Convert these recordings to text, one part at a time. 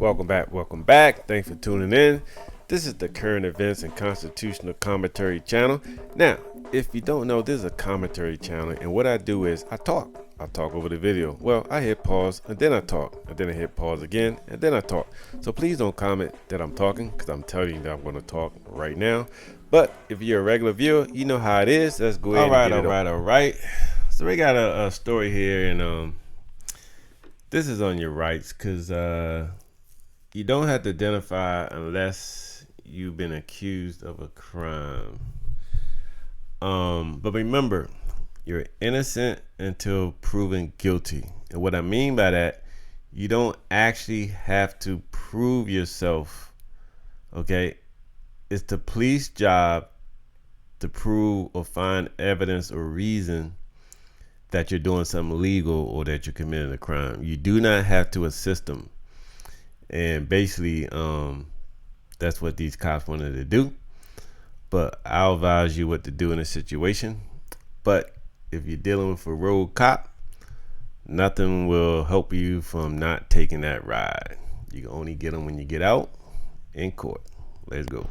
Welcome back. Thanks for tuning in. This is the Current Events and Constitutional Commentary channel. Now, if you don't know, this is a commentary channel, and what I do is I talk over the video. Well, I hit pause and then I talk, and then I hit pause again and then I talk. So please don't comment that I'm talking, because I'm telling you that I'm going to talk right now. But if you're a regular viewer, you know how it is. Let's go ahead and get it. All right. So we got a story here, and this is on your rights, because you don't have to identify unless you've been accused of a crime. But remember, you're innocent until proven guilty. And what I mean by that, you don't actually have to prove yourself. Okay? It's the police job to prove or find evidence or reason that you're doing something illegal or that you're committing a crime. You do not have to assist them. And basically, that's what these cops wanted to do. But I'll advise you what to do in a situation. But if you're dealing with a road cop, nothing will help you from not taking that ride. You can only get them when you get out in court. Let's go.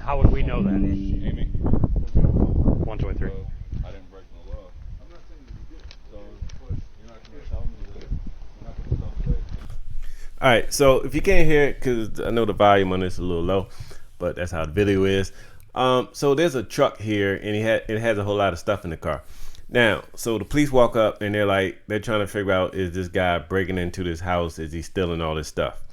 How would we know that? Amy? 1, 2, 3. I didn't break no law. I'm not saying you did. So you're not going to tell me that. You're not going to tell me that. All right, so if you can't hear it, because I know the volume on this is a little low, but that's how the video is. So there's a truck here, and it has a whole lot of stuff in the car. Now, so the police walk up, and they're trying to figure out, is this guy breaking into this house? Is he stealing all this stuff?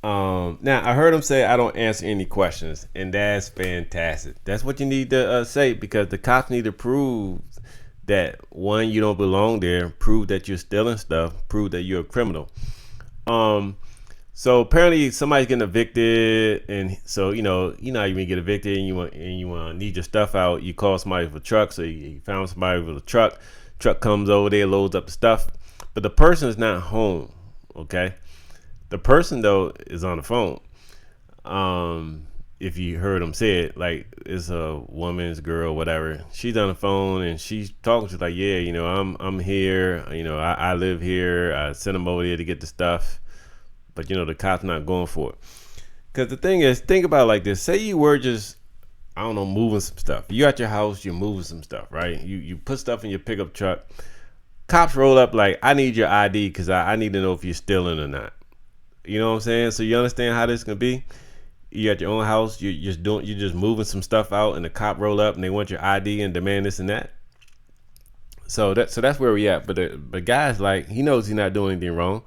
Now I heard him say, I don't answer any questions, and that's fantastic. That's what you need to say, because the cops need to prove that, one, you don't belong there, prove that you're stealing stuff, prove that you're a criminal. So apparently somebody's getting evicted, and so you know how you get evicted, and you want to need your stuff out. You call somebody for a truck, so you found somebody with a truck. Truck comes over there, loads up the stuff, but the person is not home. Okay. The person, though, is on the phone. If you heard him say it, like it's a woman's girl, whatever. She's on the phone and she's talking. She's like, yeah, I'm here. I live here. I sent him over there to get the stuff. But, the cop's not going for it. Because the thing is, think about it like this. Say you were just, I don't know, moving some stuff. You at your house, you're moving some stuff, right? You put stuff in your pickup truck. Cops roll up like, I need your ID because I need to know if you're stealing or not. You know what I'm saying? So you understand how this can be? You at your own house, you're just moving some stuff out, and the cop roll up and they want your ID and demand this and that. So that's where we at. But the guy's like, he knows he's not doing anything wrong.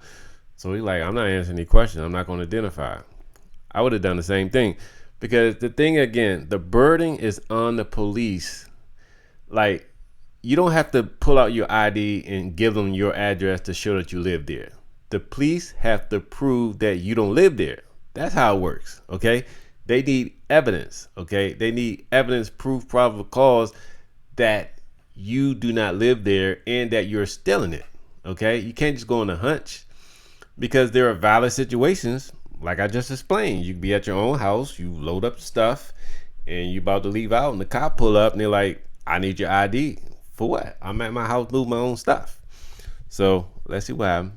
So he's like, I'm not answering any questions. I'm not going to identify. I would have done the same thing, because the thing again, the burden is on the police. Like, you don't have to pull out your ID and give them your address to show that you live there. The police have to prove that you don't live there. That's how it works, okay? They need evidence, okay? They need evidence, proof, probable cause that you do not live there and that you're stealing it, okay? You can't just go on a hunch, because there are valid situations, like I just explained. You can be at your own house, you load up stuff, and you about to leave out, and the cop pull up, and they're like, I need your ID. For what? I'm at my house moving my own stuff. So let's see what happens.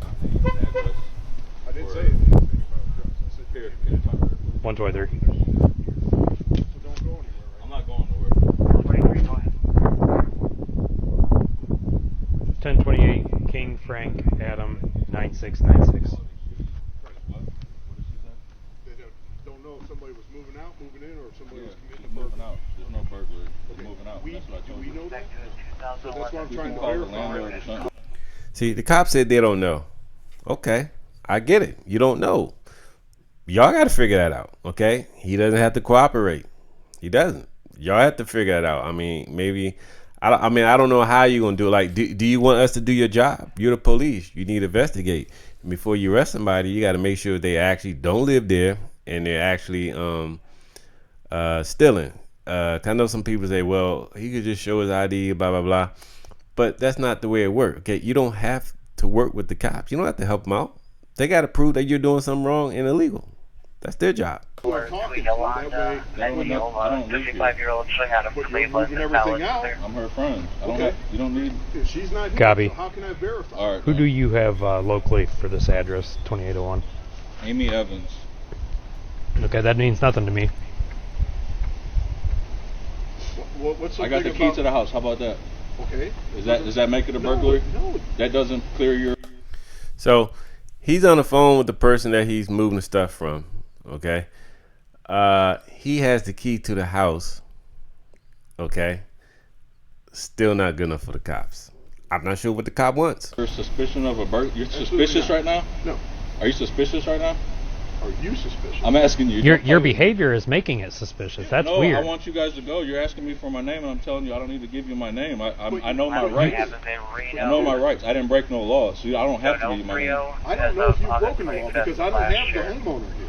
I didn't say anything about drugs. I said, here, can you talk to her? 1, 2, 3. So don't go anywhere, right? I'm not going nowhere. 1028 King Frank Adam 9696. What did she say? They don't know if somebody was moving out, moving in, or if somebody was committing He's moving out. There's no burglary. He's moving out. That's what I told you. know that? So that's what I'm You trying can to call the verify. landlord or something. See, the cops said they don't know. Okay, I get it. You don't know. Y'all got to figure that out. Okay, he doesn't have to cooperate. He doesn't. Y'all have to figure that out. I mean, maybe. I mean, I don't know how you're gonna do it. Like, do you want us to do your job? You're the police. You need to investigate. And before you arrest somebody, you got to make sure they actually don't live there and they're actually stealing. I know some people say, well, he could just show his ID, blah blah blah. But that's not the way it works. Okay, you don't have to work with the cops. You don't have to help them out. They got to prove that you're doing something wrong and illegal. That's their job. We're talking to that way. I don't live here. 55-year-old swing out of But you're Cleveland. moving everything out. I'm her friend. I don't Okay. have, you don't need. If she's not here, Gabi. so how can I verify? All right. Who do you have locally for this address, 2801? Amy Evans. Okay, that means nothing to me. What's so I got the big key about- to the house. How about that? Okay. Does that make it a burglary? No. That doesn't clear your. So he's on the phone with the person that he's moving the stuff from. Okay. He has the key to the house. Okay. Still not good enough for the cops. I'm not sure what the cop wants. You're suspicion of a burglary. You're Absolutely suspicious not. right now. No. Are you suspicious right now? Are you suspicious? I'm asking you. Your behavior is making it suspicious. That's no, weird. I want you guys to go. You're asking me for my name, and I'm telling you I don't need to give you my name. I But know my you- rights. Happens in Reno. I know my rights. I didn't break no law, so I don't have to No, give you my name. Rio. I don't know if you've broken the law because I don't have the homeowner here.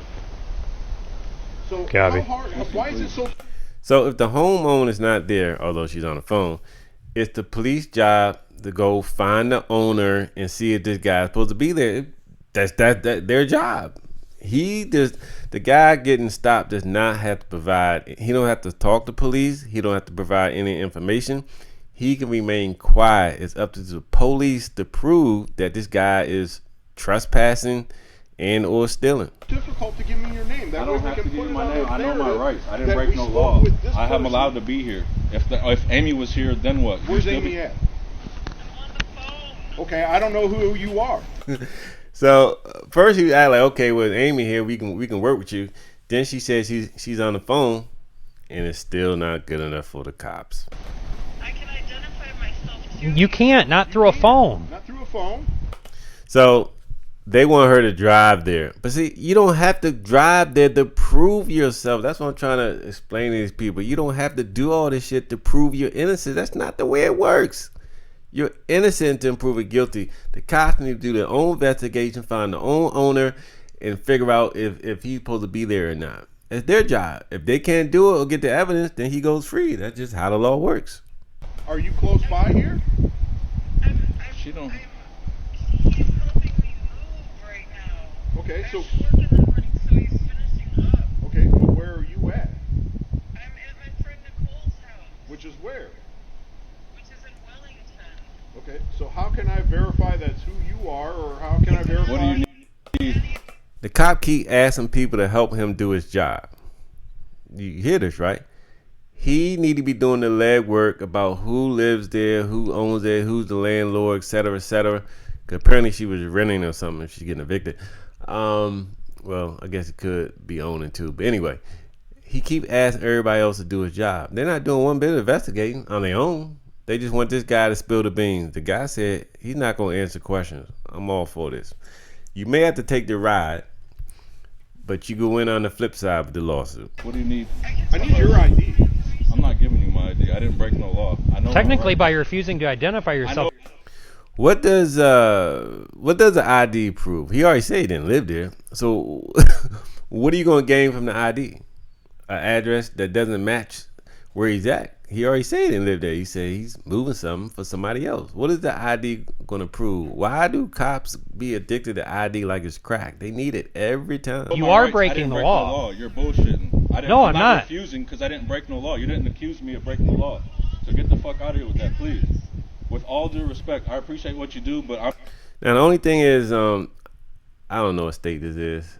So Gabi. how hard? Why is it so? So if the homeowner is not there, although she's on the phone, it's the police job to go find the owner and see if this guy's supposed to be there. That's their job. The guy getting stopped does not have to provide. He don't have to talk to police. He don't have to provide any information. He can remain quiet. It's up to the police to prove that this guy is trespassing and or stealing. Difficult to give me your name. That I don't way we have to can give put you it my on name. the I know my narrative rights. I didn't that break we no spoke law. with this I am person. allowed to be here. If Amy was here, then what? Where's You'd still Amy be- at? Okay, I don't know who you are. So first you act like, okay, with Amy here, we can work with you. Then she says she's on the phone, and it's still not good enough for the cops. I can identify myself too. You can't, not through a phone. Not through a phone. So they want her to drive there, but see, you don't have to drive there to prove yourself. That's what I'm trying to explain to these people. You don't have to do all this shit to prove you're innocent. That's not the way it works. You're innocent to prove it guilty. The cops need to do their own investigation, find their own owner, and figure out if he's supposed to be there or not. It's their job. If they can't do it or get the evidence, then he goes free. That's just how the law works. Are you close by here? She don't. He's helping me move right now. Okay, so I'm working on it, so he's finishing up. okay, but where are you at? I'm at my friend Nicole's house, Which is where? which is in Wellington. Okay, so how can I verify that's who you are, or how can I verify? What do you need? The cop keep asking people to help him do his job. You hear this, right? He need to be doing the legwork about who lives there, who owns it, who's the landlord, et cetera, et cetera. 'Cause apparently she was renting or something if she's getting evicted. Well, I guess it could be owning too. But anyway, he keep asking everybody else to do his job. They're not doing one bit of investigating on their own. They just want this guy to spill the beans. The guy said he's not going to answer questions. I'm all for this. You may have to take the ride, but you go in on the flip side with the lawsuit. What do you need? I need your ID. I'm not giving you my ID. I didn't break no law. I know. my Technically, rights. by refusing to identify yourself, What does the ID prove? He already said he didn't live there. So what are you going to gain from the ID? An address that doesn't match where he's at. He already said he didn't live there. He said he's moving something for somebody else. What is the ID going to prove? Why do cops be addicted to ID like it's crack? They need it every time. You My are rights. I breaking didn't the break law. No law. You're bullshitting. No, I'm not not. refusing because I didn't break no law. You didn't accuse me of breaking the law. So get the fuck out of here with that, please. With all due respect, I appreciate what you do, but I'm. Now the only thing is, I don't know what state this is.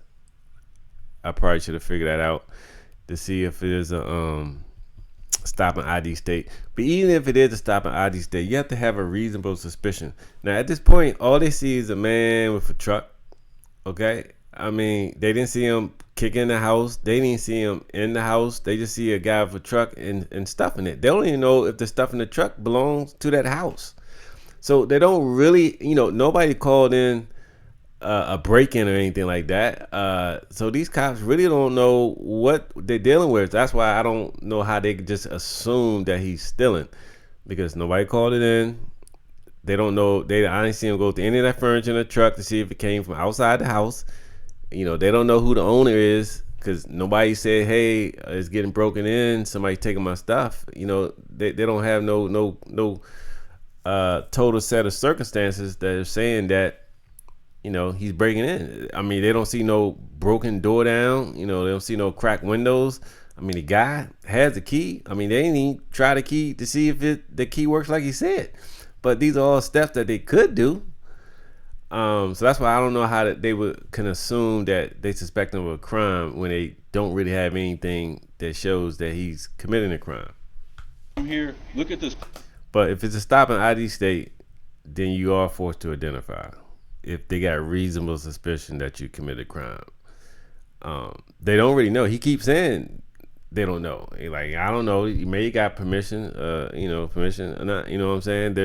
I probably should have figured that out to see if it is a stop an ID state. But even if it is a stop an ID state, you have to have a reasonable suspicion. Now at this point, all they see is a man with a truck. Okay, I mean, they didn't see him kick in the house. They didn't see him in the house. They just see a guy with a truck and stuff in it. They don't even know if the stuff in the truck belongs to that house. So they don't really, nobody called in a break-in or anything like that. So these cops really don't know what they're dealing with. That's why I don't know how they could just assume that he's stealing, because nobody called it in. They don't know. I didn't see him go through any of that furniture in the truck to see if it came from outside the house. They don't know who the owner is, because nobody said, hey, it's getting broken in, somebody taking my stuff. They don't have no total set of circumstances that are saying that he's breaking in. I mean, they don't see no broken door down. They don't see no cracked windows. I mean, the guy has the key. I mean, they didn't even try the key to see if the key works like he said. But these are all steps that they could do. So that's why I don't know how they can assume that they suspect him of a crime when they don't really have anything that shows that he's committing a crime. I'm here. Look at this. But if it's a stop and ID state, then you are forced to identify if they got reasonable suspicion that you committed a crime. They don't really know. He keeps saying they don't know. Like, I don't know. Maybe he got permission, permission or not. You know what I'm saying?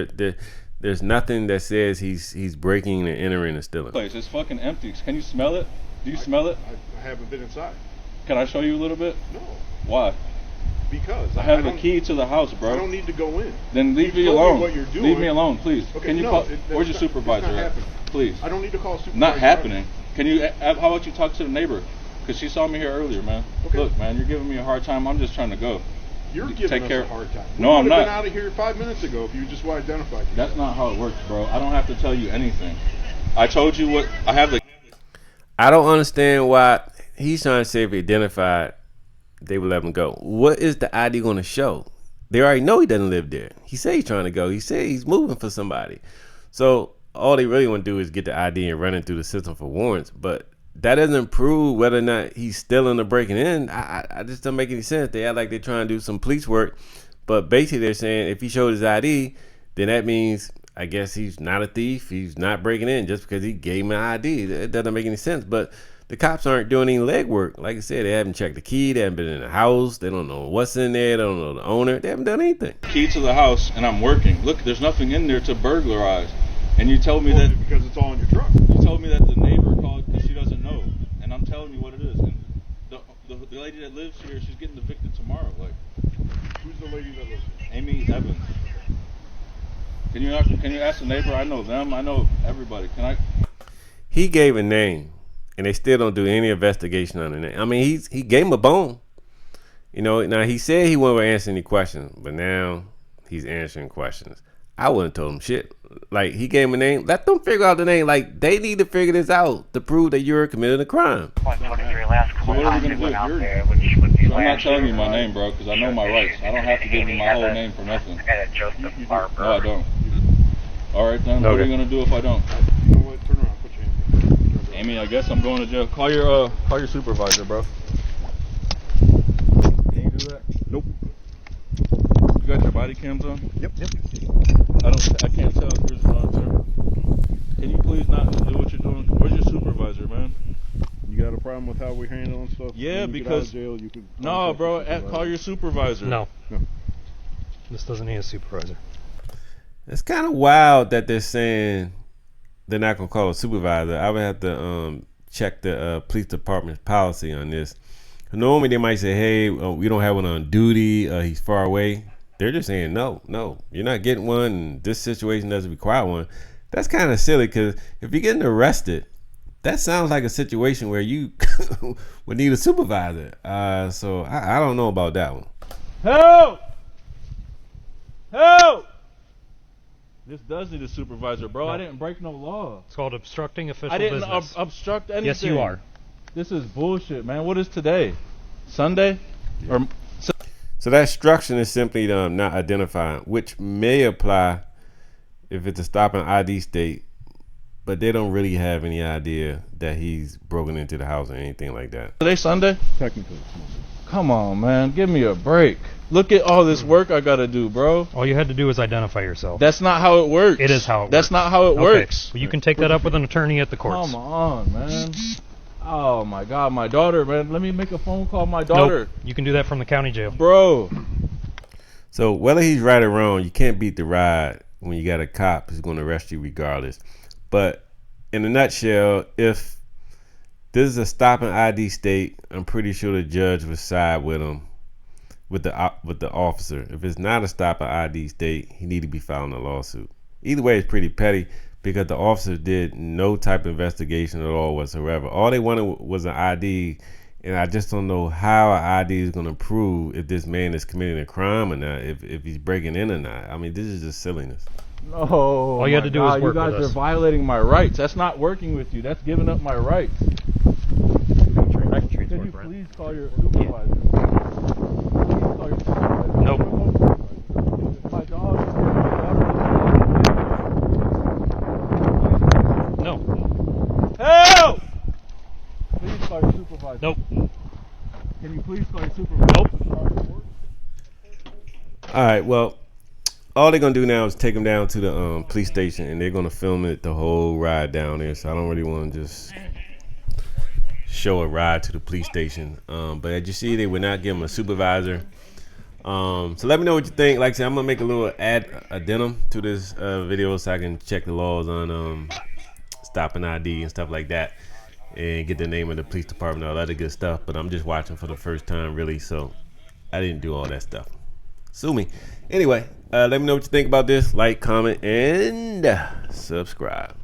There's nothing that says he's breaking and entering and stealing. Place, it's fucking empty. Can you smell it? Do you smell it? I haven't been inside. Can I show you a little bit? No. Why? Because I have a key to the house, bro. I don't need to go in. Then leave me You told me alone. what you're doing. Leave me alone, please. Okay, Can you no, call? that's Where's your not- supervisor it's not at? happening. Please. I don't need to call a supervisor. Not happening. Can you? How about you talk to the neighbor? Because she saw me here earlier, man. Okay. Look, man, you're giving me a hard time. I'm just trying to go. You're Take giving us care. a hard time. No, I'm We would not. have been out of here 5 minutes ago if you just would identified yourself. That's not how it works, bro. I don't have to tell you anything. I told you what I have. I don't understand why he's trying to say if he identified, they would let him go. What is the ID going to show? They already know he doesn't live there. He said he's trying to go. He said he's moving for somebody. So all they really want to do is get the ID and run it through the system for warrants. But that doesn't prove whether or not he's stealing or breaking in. I just don't make any sense. They act like they're trying to do some police work. But basically they're saying if he showed his ID, then that means, I guess, he's not a thief. He's not breaking in just because he gave him an ID. It doesn't make any sense. But the cops aren't doing any legwork. Like I said, they haven't checked the key. They haven't been in the house. They don't know what's in there. They don't know the owner. They haven't done anything. Key to the house, and I'm working. Look, there's nothing in there to burglarize. And you told me that because it's all in your truck. you told me that the neighbor called because she doesn't know, and I'm telling you what it is. And the lady that lives here, she's getting evicted tomorrow. Like, Who's the lady that lives here? Amy Evans. Can you ask the neighbor? I know them. I know everybody. Can I? He gave a name, and they still don't do any investigation on the name. I mean, he gave him a bone. Now he said he wasn't answering any questions, but now he's answering questions. I wouldn't have told him shit. Like, he gave him a name. Let them figure out the name. Like, they need to figure this out to prove that you're committing a crime. 123 last So what are we positive gonna went do? out there, which would be So I'm not last telling you year. my name, bro, because I know my rights. I don't have to give you my whole name for nothing. And Joseph Barber. No, I don't. All right, then. What are Okay. you gonna do if I don't? You know what? Turn around. Put your hands up. Amy, I guess I'm going to jail. Call your supervisor, bro. Can you do that? Nope. You got your body cams on? Yep. I can't tell if yours is on, sir. Can you please not do what you're doing? Where's your supervisor, man? You got a problem with how we're handling stuff? Yeah, When you get out of because- jail, you can No, contact bro. the supervisor. Call your supervisor. No. No. This doesn't need a supervisor. It's kind of wild that they're saying they're not going to call a supervisor. I would have to check the police department's policy on this. Normally, they might say, hey, we don't have one on duty. He's far away. They're just saying, no, you're not getting one. And this situation doesn't require one. That's kind of silly, because if you're getting arrested, that sounds like a situation where you would need a supervisor. So I don't know about that one. Help! Help! This does need a supervisor, bro. No. I didn't break no law. It's called obstructing official I didn't business. obstruct anything. Yes, you are. This is bullshit, man. What is today? Sunday? Or So that instruction is simply not identifying, which may apply if it's a stop and ID state, but they don't really have any idea that he's broken into the house or anything like that. today Sunday? Technically, it's Monday. Come on, man. Give me a break. Look at all this work I gotta do, bro. All you had to do was identify yourself. That's not how it works. It is how it That's works. not how it Okay. works. Well, you can take that up with an attorney at the courts. Come on, man. Oh my God, my daughter, man. Let me make a phone call. My daughter, Nope. You can do that from the county jail. bro. So whether he's right or wrong, you can't beat the ride when you got a cop who's going to arrest you regardless. But in a nutshell, if this is a stop and ID state, I'm pretty sure the judge would side with him, with the officer. If it's not a stop and ID state, he need to be filing a lawsuit. Either way, it's pretty petty because the officers did no type of investigation at all whatsoever. All they wanted was an ID, and I just don't know how an ID is going to prove if this man is committing a crime or not, if he's breaking in or not. I mean, this is just silliness. No. All you had to do is work You guys with are us. violating my rights. That's not working with you. That's giving up my rights. Can you please call your supervisor? Please call your supervisor. Nope. My dog. No. Help! Please call your supervisor. Nope. Can you please call your supervisor? Nope. All right, well, all they're going to do now is take him down to the police station, and they're going to film it the whole ride down there. So I don't really want to just show a ride to the police station. But as you see, they would not give him a supervisor. So let me know what you think. Like I said, I'm going to make a little addendum to this video so I can check the laws on stopping ID and stuff like that, and get the name of the police department and all that other good stuff. But I'm just watching for the first time, really, so I didn't do all that stuff. Sue me. Anyway, let me know what you think about this. Like, comment, and subscribe.